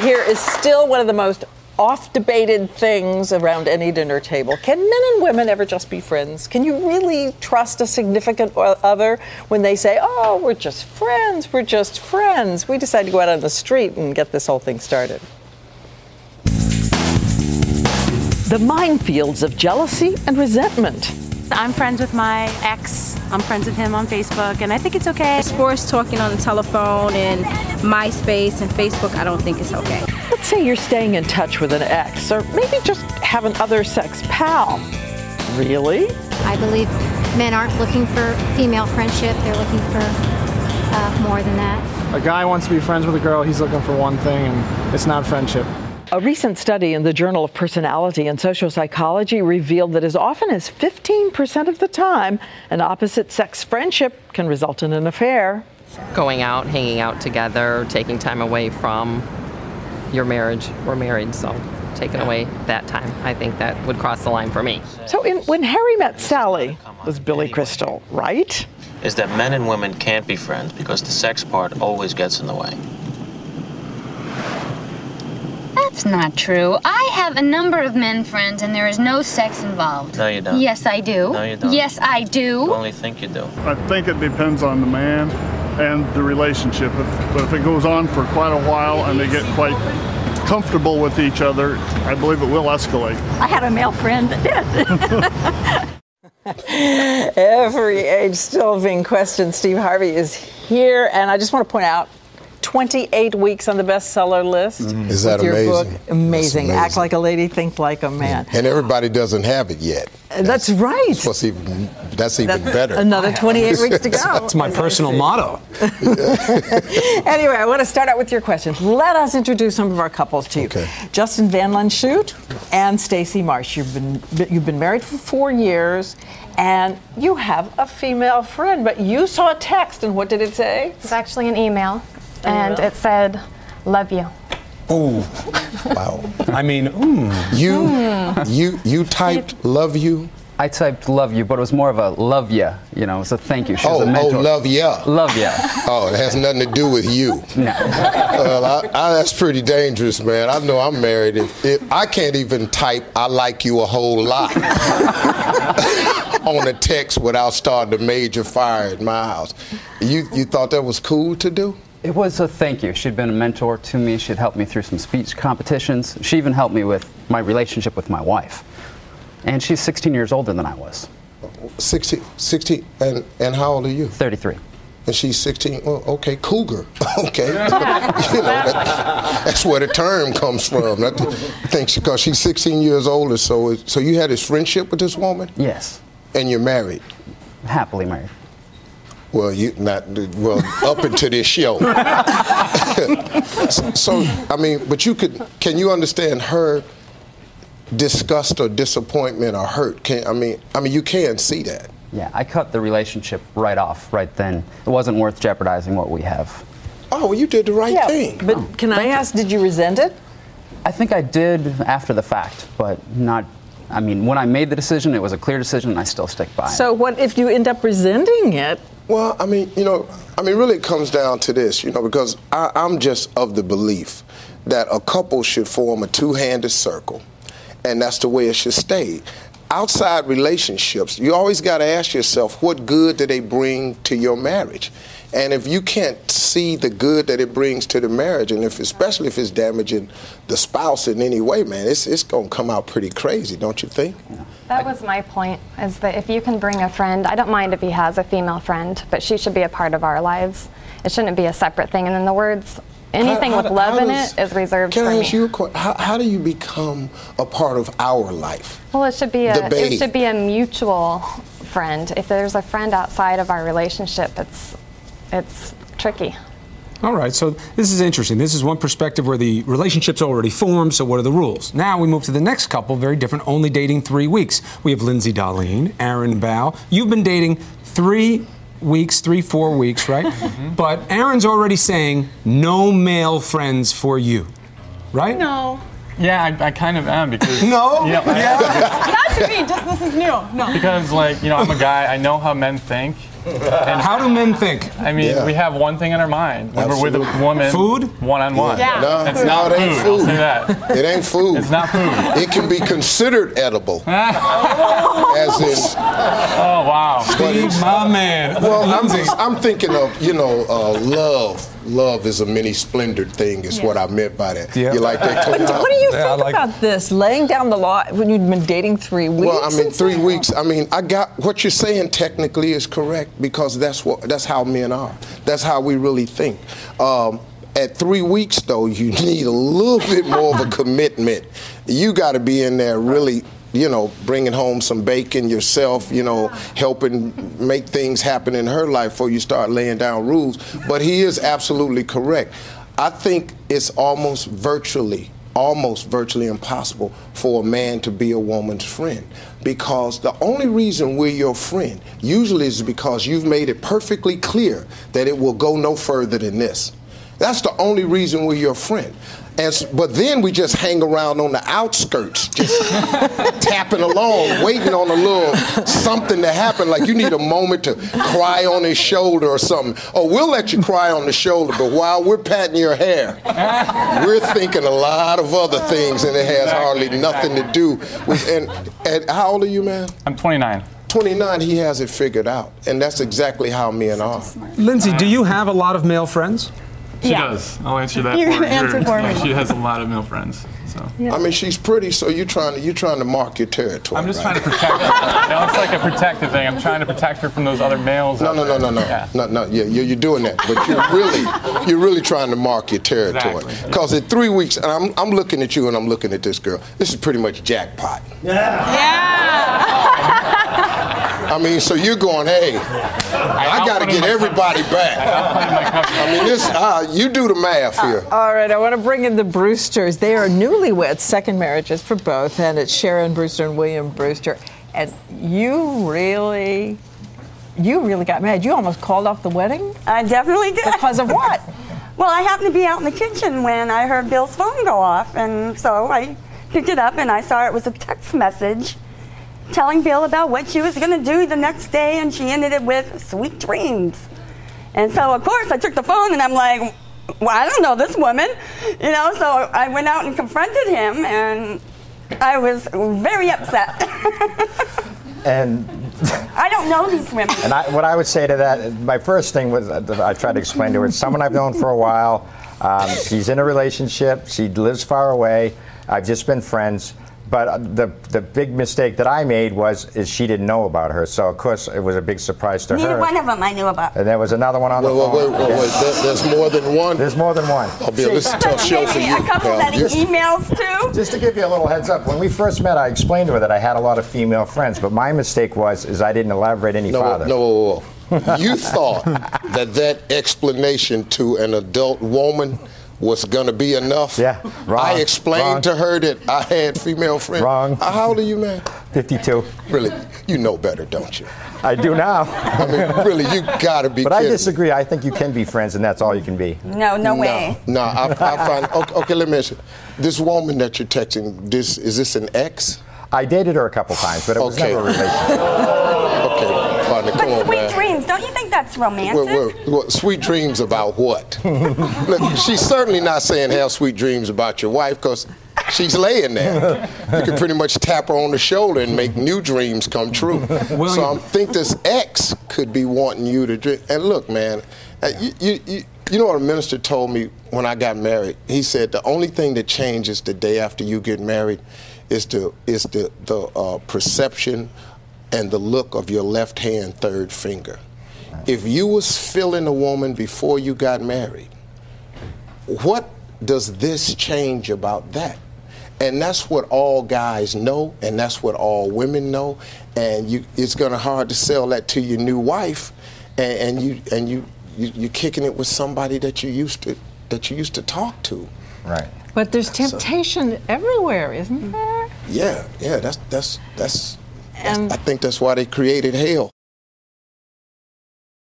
here is still one of the most oft-debated things around any dinner table. Can men and women ever just be friends? Can you really trust a significant other when they say, oh, we're just friends, we decide to go out on the street and get this whole thing started? The minefields of jealousy and resentment. I'm friends with my ex. I'm friends with him on Facebook, and I think it's okay. As far as talking on the telephone and MySpace and Facebook, I don't think it's okay. Let's say you're staying in touch with an ex, or maybe just have an other sex pal. Really? I believe men aren't looking for female friendship. They're looking for more than that. A guy wants to be friends with a girl, he's looking for one thing, and it's not friendship. A recent study in the Journal of Personality and Social Psychology revealed that as often as 15% of the time, an opposite-sex friendship can result in an affair. Going out, hanging out together, taking time away from your marriage. We're married, so taking away that time, I think that would cross the line for me. So when Harry met Sally, was Billy Crystal right? Is that men and women can't be friends because the sex part always gets in the way. That's not true. I have a number of men friends and there is no sex involved. No, you don't. Yes, I do. No, you don't. Yes, I do. You only think you do. I think it depends on the man and the relationship. But if it goes on for quite a while and they get quite comfortable with each other, I believe it will escalate. I had a male friend that did. Every age still being questioned. Steve Harvey is here, and I just want to point out 28 weeks on the bestseller list. Is that your amazing? Book. Amazing. Act like a lady, think like a man. And everybody doesn't have it yet. That's right. That's even better. Another 28 weeks to go. That's my personal motto. Anyway, I want to start out with your questions. Let us introduce some of our couples to you. Okay. Justin Van Lanschot and Stacey Marsh. You've been married for 4 years, and you have a female friend, but you saw a text, and what did it say? It's actually an email. And it said, love you. Oh, wow. I mean, You typed love you? I typed love you, but it was more of a love ya. You know, it's a thank you. She was a mentor. Love ya. Love ya. Oh, it has nothing to do with you. No. Well, that's pretty dangerous, man. I know I'm married. If I can't even type I like you a whole lot on a text without starting a major fire at my house. You thought that was cool to do? It was a thank you. She'd been a mentor to me. She'd helped me through some speech competitions. She even helped me with my relationship with my wife. And she's 16 years older than I was. 16, and how old are you? 33. And she's 16. Well, okay, cougar. Okay, that's where the term comes from. I think because she's 16 years older. So you had this friendship with this woman? Yes. And you're married? Happily married. Well, up into this show. So, I mean, but can you understand her disgust or disappointment or hurt? I mean, you can see that. Yeah, I cut the relationship right off right then. It wasn't worth jeopardizing what we have. Oh, well, you did the right thing. But can I ask, did you resent it? I think I did after the fact, but not. I mean, when I made the decision, it was a clear decision, and I still stick by it. So what if you end up resenting it? Well, I mean, really it comes down to this, because I'm just of the belief that a couple should form a two-handed circle, and that's the way it should stay. Outside relationships, you always got to ask yourself, what good do they bring to your marriage? And if you can't see the good that it brings to the marriage, and especially if it's damaging the spouse in any way, man, it's going to come out pretty crazy, don't you think? That was my point, is that if you can bring a friend, I don't mind if he has a female friend, but she should be a part of our lives. It shouldn't be a separate thing. And in the words, anything with love in it is reserved for me. Can I ask you a question? How do you become a part of our life? Well, it should be a mutual friend. If there's a friend outside of our relationship, it's tricky. All right, so this is interesting. This is one perspective where the relationship's already formed, so what are the rules? Now we move to the next couple, very different, only dating 3 weeks. We have Lindsay Darlene, Aaron Bao. You've been dating 4 weeks, right? Mm-hmm. But Aaron's already saying no male friends for you, right? No. Yeah, I kind of am because... No? Yeah. Yeah. Not to me, just this is new. No. Because, I'm a guy, I know how men think, And how do men think? I mean, we have one thing in our mind when we're with a woman. Food? One-on-one. Yeah. No, it's not it ain't food. food. I'll say that. It ain't food. It's not food. It can be considered edible. As in. Oh, wow. Steve, my man. Well, I'm thinking of, love. Love is a mini splendored thing is what I meant by that. Yeah. You like that? But what do you think about this? Laying down the law when you've been dating 3 weeks? Well, I mean, 3 weeks. I mean, I got what you're saying technically is correct because that's how men are. That's how we really think. At 3 weeks, though, you need a little bit more of a commitment. You got to be in there really, bringing home some bacon yourself, helping make things happen in her life before you start laying down rules. But he is absolutely correct. I think it's almost virtually impossible for a man to be a woman's friend because the only reason we're your friend usually is because you've made it perfectly clear that it will go no further than this. That's the only reason we're your friend. But then we just hang around on the outskirts, just tapping along, waiting on a little something to happen, like you need a moment to cry on his shoulder or something. Oh, we'll let you cry on the shoulder, but while we're patting your hair, we're thinking a lot of other things, and it has hardly nothing to do with. And how old are you, man? I'm 29. 29, he has it figured out, and that's exactly how men are. Lindsay, do you have a lot of male friends? She does. I'll answer that You for her. answer for me. She has a lot of male friends. So. Yeah. I mean, she's pretty, so you're trying to mark your territory. I'm just right? trying to protect her. It's like a protective thing. I'm trying to protect her from those other males. No. Yeah, you're doing that, but you're really trying to mark your territory. Because in 3 weeks, and I'm looking at you and I'm looking at this girl. This is pretty much jackpot. I mean, so you're going, hey, I got to get everybody back. I mean, you do the math here. All right, I want to bring in the Brewsters. They are newlyweds, second marriages for both, and it's Sharon Brewster and William Brewster. And you really got married. You almost called off the wedding? I definitely did. Because of what? Well, I happened to be out in the kitchen when I heard Bill's phone go off, and so I picked it up and I saw it was a text message telling Bill about what she was going to do the next day, and she ended it with sweet dreams. And so, of course, I took the phone and I'm like, well, I don't know this woman, so I went out and confronted him, and I was very upset. And I don't know these women. And what I would say to that, my first thing was, I tried to explain to her, it's someone I've known for a while. She's in a relationship. She lives far away. I've just been friends. But the big mistake that I made is she didn't know about her. So, of course, it was a big surprise to her. Neither one of them I knew about. And there was another one on the phone. Wait. There's more than one? There's more than one. Oh, Bill, this is a tough show for you. A couple that he emails too. Just to give you a little heads up, when we first met, I explained to her that I had a lot of female friends. But my mistake was I didn't elaborate any farther. No. You thought that explanation to an adult woman was going to be enough? Yeah, wrong. I explained to her that I had female friends. Wrong. How old are you, man? 52. Really? You know better, don't you? I do now. I mean, really, you got to be But kidding. I disagree. I think you can be friends, and that's all you can be. No way. No, I find... Okay, let me ask you. This woman that you're texting, is this an ex? I dated her a couple times, but it was never a relationship. Okay, partner, come on, Sweet man. dreams, don't you think that's romantic? Well, sweet dreams about what? Look, she's certainly not saying have sweet dreams about your wife because she's laying there. You can pretty much tap her on the shoulder and make new dreams come true. So I think this ex could be wanting you to drink. And look, man, you know what a minister told me when I got married? He said the only thing that changes the day after you get married is the perception and the look of your left hand third finger. If you was feeling a woman before you got married, what does this change about that? And that's what all guys know, and that's what all women know, and it's gonna hard to sell that to your new wife, and you're kicking it with somebody that you used to talk to. Right. But there's temptation everywhere, isn't there? Yeah. I think that's why they created hell.